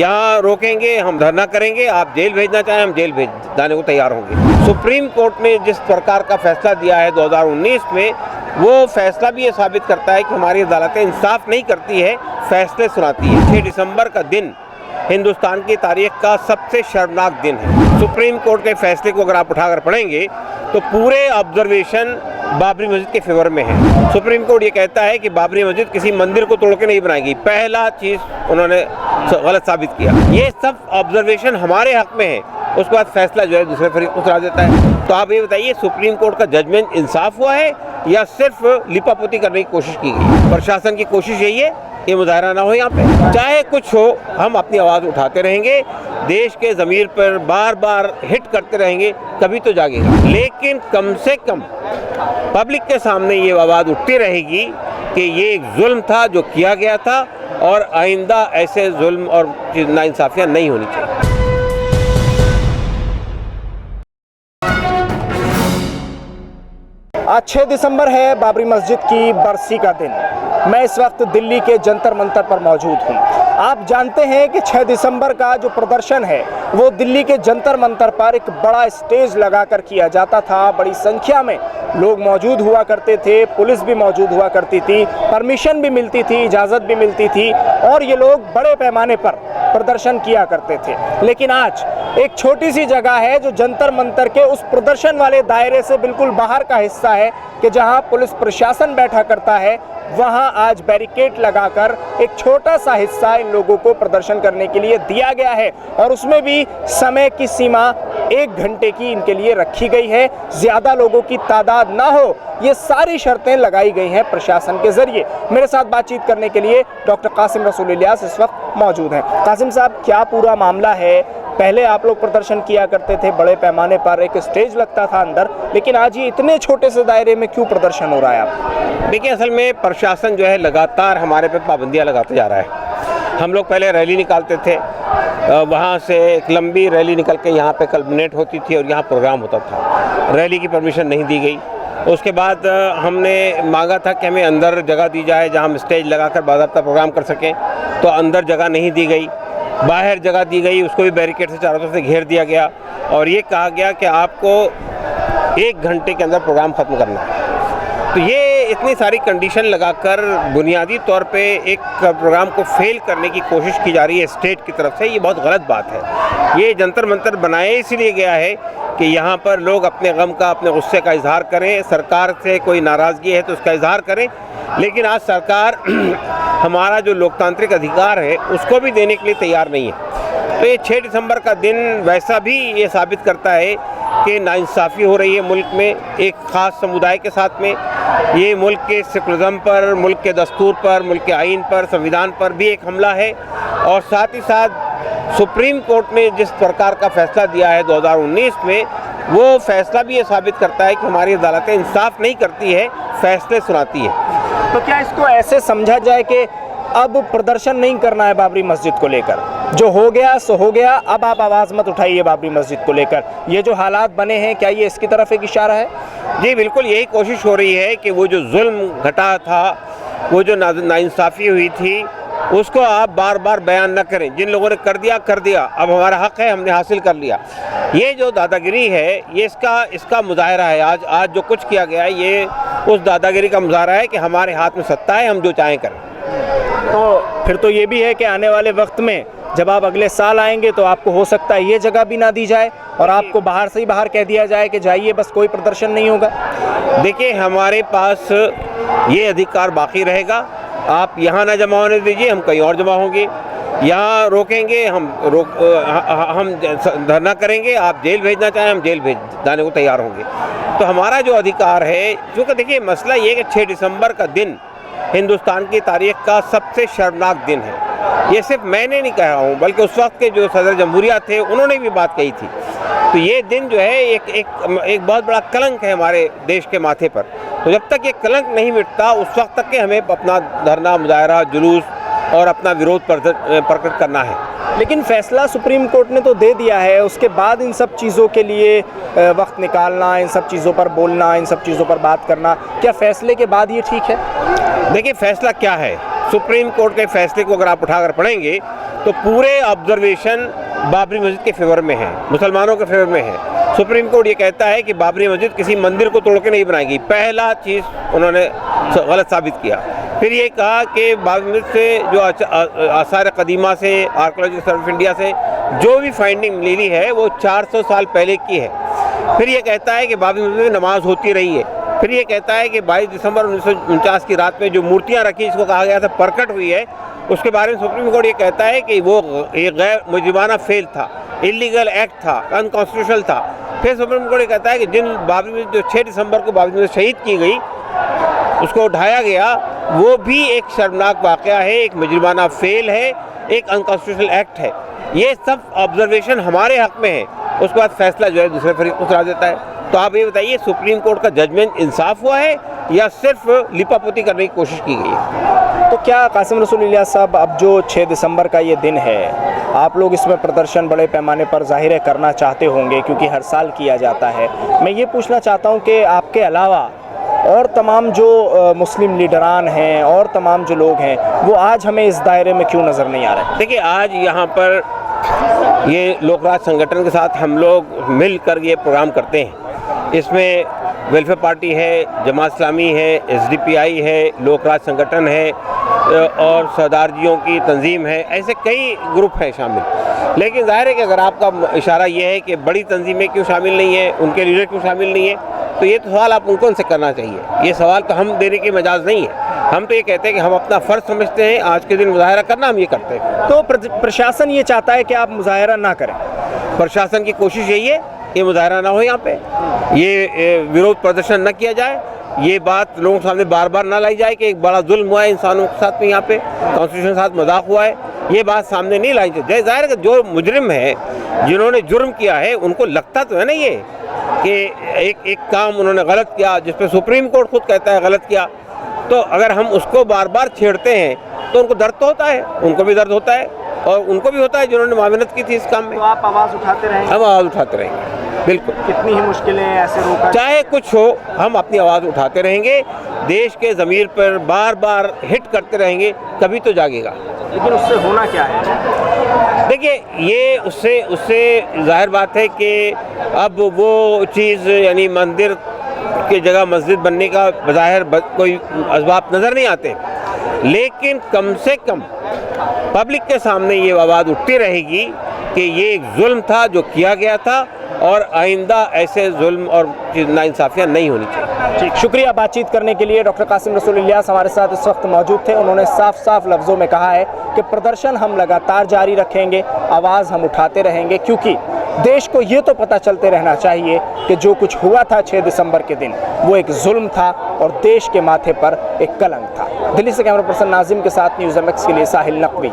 यहाँ रोकेंगे, हम धरना करेंगे, आप जेल भेजना चाहें हम जेल भेज जाने को तैयार होंगे। सुप्रीम कोर्ट ने जिस प्रकार का फैसला दिया है 2019 में, वो फैसला भी ये साबित करता है कि हमारी अदालतें इंसाफ नहीं करती है, फैसले सुनाती है। 6 दिसंबर का दिन हिंदुस्तान की तारीख का सबसे शर्मनाक दिन है। सुप्रीम कोर्ट के फैसले को अगर आप उठाकर पढ़ेंगे तो पूरे ऑब्जर्वेशन बाबरी मस्जिद के फेवर में है। सुप्रीम कोर्ट ये कहता है कि बाबरी मस्जिद किसी मंदिर को तोड़ के नहीं बनाई गई, पहला चीज़ उन्होंने गलत साबित किया। ये सब ऑब्जर्वेशन हमारे हक में है, उसके बाद फैसला जो है दूसरे फरीक को सुना देता है। तो आप ये बताइए, सुप्रीम कोर्ट का जजमेंट इंसाफ हुआ है या सिर्फ लिपापोती करने की कोशिश की गई? प्रशासन की कोशिश यही है ये मुजाहरा ना हो, यहाँ पे चाहे कुछ हो हम अपनी आवाज़ उठाते रहेंगे, देश के ज़मीर पर बार बार हिट करते रहेंगे, कभी तो जागेगा। लेकिन कम से कम पब्लिक के सामने ये आवाज़ उठती रहेगी कि ये एक जुल्म था जो किया गया था और आइंदा ऐसे जुल्म और नाइंसाफियाँ नहीं होनी चाहिए। आज 6 दिसंबर है, बाबरी मस्जिद की बरसी का दिन। मैं इस वक्त दिल्ली के जंतर मंतर पर मौजूद हूँ। आप जानते हैं कि 6 दिसंबर का जो प्रदर्शन है वो दिल्ली के जंतर मंतर पर एक बड़ा स्टेज लगाकर किया जाता था। बड़ी संख्या में लोग मौजूद हुआ करते थे, पुलिस भी मौजूद हुआ करती थी, परमिशन भी मिलती थी, इजाज़त भी मिलती थी और ये लोग बड़े पैमाने पर प्रदर्शन किया करते थे। लेकिन आज एक छोटी सी जगह है जो जंतर मंतर के उस प्रदर्शन वाले दायरे से बिल्कुल बाहर का हिस्सा है कि जहां पुलिस प्रशासन बैठा करता है, वहां आज बैरिकेड लगाकर एक छोटा सा हिस्सा इन लोगों को प्रदर्शन करने के लिए दिया गया है और उसमें भी समय की सीमा 1 घंटे की इनके लिए रखी गई है। ज़्यादा लोगों की तादाद ना हो, ये सारी शर्तें लगाई गई हैं प्रशासन के जरिए। मेरे साथ बातचीत करने के लिए डॉक्टर कासिम रसूल इलियास इस वक्त मौजूद हैं। कासिम साहब, क्या पूरा मामला है? पहले आप लोग प्रदर्शन किया करते थे बड़े पैमाने पर, एक स्टेज लगता था अंदर, लेकिन आज ये इतने छोटे से दायरे में क्यों प्रदर्शन हो रहा है? आप देखिए, असल में प्रशासन जो है लगातार हमारे पे पाबंदियां लगाते जा रहा है। हम लोग पहले रैली निकालते थे, वहाँ से एक लंबी रैली निकल के यहाँ पे कल्मिनेट होती थी और यहाँ प्रोग्राम होता था। रैली की परमिशन नहीं दी गई। उसके बाद हमने मांगा था कि हमें अंदर जगह दी जाए जहाँ हम स्टेज लगाकर बाकायदा प्रोग्राम कर सकें, तो अंदर जगह नहीं दी गई। बाहर जगह दी गई, उसको भी बैरिकेड से चारों तरफ से घेर दिया गया और ये कहा गया कि आपको 1 घंटे के अंदर प्रोग्राम ख़त्म करना है। तो ये इतनी सारी कंडीशन लगाकर बुनियादी तौर पे एक प्रोग्राम को फेल करने की कोशिश की जा रही है स्टेट की तरफ से, ये बहुत गलत बात है। ये जंतर मंतर बनाया इसलिए गया है कि यहाँ पर लोग अपने गम का, अपने गुस्से का इजहार करें, सरकार से कोई नाराज़गी है तो उसका इजहार करें। लेकिन आज सरकार हमारा जो लोकतांत्रिक अधिकार है उसको भी देने के लिए तैयार नहीं है। तो ये 6 दिसंबर का दिन वैसा भी ये साबित करता है कि नाइंसाफ़ी हो रही है मुल्क में, एक ख़ास समुदाय के साथ में। ये मुल्क के सेकुलरिज़्म पर, मुल्क के दस्तूर पर, मुल्क के आइन पर, संविधान पर भी एक हमला है। और साथ ही साथ सुप्रीम कोर्ट ने जिस प्रकार का फैसला दिया है 2019 में, वो फैसला भी ये साबित करता है कि हमारी अदालतें इंसाफ नहीं करती है, फैसले सुनाती है। तो क्या इसको ऐसे समझा जाए कि अब प्रदर्शन नहीं करना है बाबरी मस्जिद को लेकर, जो हो गया सो हो गया, अब आप आवाज़ मत उठाइए बाबरी मस्जिद को लेकर? ये जो हालात बने हैं, क्या ये इसकी तरफ एक इशारा है? जी बिल्कुल, यही कोशिश हो रही है कि वो जो जुल्म घटा था, वो जो नाइंसाफ़ी हुई थी, उसको आप बार बार बयान न करें। जिन लोगों ने कर दिया, अब हमारा हक है, हमने हासिल कर लिया। ये जो दादागिरी है, ये इसका मुजाहरा है। आज जो कुछ किया गया है, ये उस दादागिरी का मुजाहरा है कि हमारे हाथ में सत्ता है, हम जो चाहें करें। तो फिर तो ये भी है कि आने वाले वक्त में जब आप अगले साल आएंगे तो आपको हो सकता है ये जगह भी ना दी जाए और आपको बाहर से ही बाहर कह दिया जाए कि जाइए, बस कोई प्रदर्शन नहीं होगा। देखिए, हमारे पास ये अधिकार बाकी रहेगा। आप यहाँ ना जमा होने दीजिए, हम कहीं और जमा होंगे। यहाँ रोकेंगे, हम धरना करेंगे, आप जेल भेजना चाहें हम जेल भेज जाने को तैयार होंगे। तो हमारा जो अधिकार है, क्योंकि देखिए मसला ये कि 6 दिसंबर का दिन हिंदुस्तान की तारीख का सबसे शर्मनाक दिन है। ये सिर्फ मैंने नहीं कहा हूँ, बल्कि उस वक्त के जो सदर जमहूरिया थे उन्होंने भी बात कही थी। तो ये दिन जो है एक बहुत बड़ा कलंक है हमारे देश के माथे पर। तो जब तक ये कलंक नहीं मिटता, उस वक्त तक के हमें अपना धरना, मुजाहरा, जुलूस और अपना विरोध प्रकट करना है। लेकिन फैसला सुप्रीम कोर्ट ने तो दे दिया है, उसके बाद इन सब चीज़ों के लिए वक्त निकालना, इन सब चीज़ों पर बोलना, इन सब चीज़ों पर बात करना, क्या फैसले के बाद ये ठीक है? देखिए, फैसला क्या है? सुप्रीम कोर्ट के फैसले को अगर आप उठाकर पढ़ेंगे तो पूरे ऑब्जर्वेशन बाबरी मस्जिद के फेवर में है, मुसलमानों के फेवर में है। सुप्रीम कोर्ट ये कहता है कि बाबरी मस्जिद किसी मंदिर को तोड़ के नहीं बनाएगी, पहला चीज़ उन्होंने गलत साबित किया। फिर ये कहा कि बाबरी मस्जिद से जो आसार कदीमा से, आर्कोलॉजिकल सर्वे ऑफ इंडिया से जो भी फाइंडिंग मिली है वो 400 साल पहले की है। फिर ये कहता है कि बाबरी मस्जिद में नमाज होती रही है। फिर ये कहता है कि 22 दिसंबर 1949 की रात में जो मूर्तियाँ रखी, इसको कहा गया था प्रकट हुई है, उसके बारे में सुप्रीम कोर्ट ये कहता है कि वो एक गैर मुजिबाना फेल था, इलीगल एक्ट था, अनकॉन्स्टिट्यूशनल था। फिर सुप्रीम कोर्ट ये कहता है कि जिन बाबरी मस्जिद जो 6 दिसंबर को बाबरी मस्जिद शहीद की गई, उसको उठाया गया, वो भी एक शर्मनाक वाक़या है, एक मुजिबाना फेल है, एक अनकॉन्स्टिट्यूशनल एक्ट है। ये सब ऑब्जर्वेशन हमारे हक़ में है, उसके बाद फैसला जो है दूसरे फरीक को सुना देता है। तो आप ये बताइए, सुप्रीम कोर्ट का जजमेंट इंसाफ हुआ है या सिर्फ लिपापोती करने की कोशिश की गई है? तो क्या कासिम रसूल इलियास साहब, अब जो 6 दिसंबर का ये दिन है, आप लोग इसमें प्रदर्शन बड़े पैमाने पर ज़ाहिर करना चाहते होंगे क्योंकि हर साल किया जाता है। मैं ये पूछना चाहता हूँ कि आपके अलावा और तमाम जो मुस्लिम लीडरान हैं और तमाम जो लोग हैं, वो आज हमें इस दायरे में क्यों नज़र नहीं आ रहे? देखिए, आज यहाँ पर ये लोकराज संगठन के साथ हम लोग मिलकर ये प्रोग्राम करते हैं। इसमें वेलफेयर पार्टी है, जमात इस्लामी है, एसडीपीआई है, लोकराज संगठन है और सरदारजियों की तंजीम है, ऐसे कई ग्रुप हैं शामिल। लेकिन जाहिर है कि अगर आपका इशारा ये है कि बड़ी तंजीमें क्यों शामिल नहीं है, उनके लीडर क्यों शामिल नहीं है, तो ये तो सवाल आप उनको उनसे करना चाहिए। ये सवाल तो हम देने की मजाज नहीं है। हम तो ये कहते हैं कि हम अपना फ़र्ज समझते हैं, आज के दिन मुजाहरा करना, हम ये करते हैं। तो प्रशासन ये चाहता है कि आप मुजाहरा ना करें। प्रशासन की कोशिश यही है कि मुजाहरा ना हो, यहाँ पे ये विरोध प्रदर्शन न किया जाए, ये बात लोगों के सामने बार बार ना लाई जाए कि एक बड़ा जुल्म हुआ है इंसानों के साथ में, यहाँ पे कॉन्स्टिट्यूशन के साथ मजाक हुआ है, ये बात सामने नहीं लाई जाए। जाहिर है कि जो मुजरिम है, जिन्होंने जुर्म किया है, उनको लगता तो है ना ये कि एक काम उन्होंने गलत किया, जिस पर सुप्रीम कोर्ट खुद कहता है गलत किया। तो अगर हम उसको बार बार छेड़ते हैं तो उनको दर्द तो होता है, उनको भी दर्द होता है और उनको भी होता है जिन्होंने माविनत की थी इस काम में। तो आप आवाज़ उठाते रहेंगे? हम आवाज़ उठाते रहेंगे, बिल्कुल। कितनी ही मुश्किलें ऐसे रोका, चाहे कुछ हो, हम अपनी आवाज़ उठाते रहेंगे, देश के ज़मीर पर बार बार हिट करते रहेंगे, कभी तो जागेगा। लेकिन उससे होना क्या है? देखिए, ये उससे जाहिर बात है कि अब वो चीज़, यानी मंदिर की जगह मस्जिद बनने का बज़ाहिर कोई असबाब नज़र नहीं आते, लेकिन कम से कम पब्लिक के सामने ये आवाज़ उठती रहेगी कि ये एक जुल्म था जो किया गया था और आइंदा ऐसे जुल्म और नाइंसाफ़ियाँ नहीं होनी चाहिए। ठीक, शुक्रिया बातचीत करने के लिए। डॉक्टर कासिम रसूल इलियास हमारे साथ इस वक्त मौजूद थे। उन्होंने साफ साफ लफ्ज़ों में कहा है कि प्रदर्शन हम लगातार जारी रखेंगे, आवाज़ हम उठाते रहेंगे, क्योंकि देश को ये तो पता चलते रहना चाहिए कि जो कुछ हुआ था 6 दिसंबर के दिन, वो एक जुल्म था और देश के माथे पर एक कलंक था। दिल्ली से कैमरा पर्सन नाजिम के साथ न्यूज़ MX के लिए साहिल नकवी।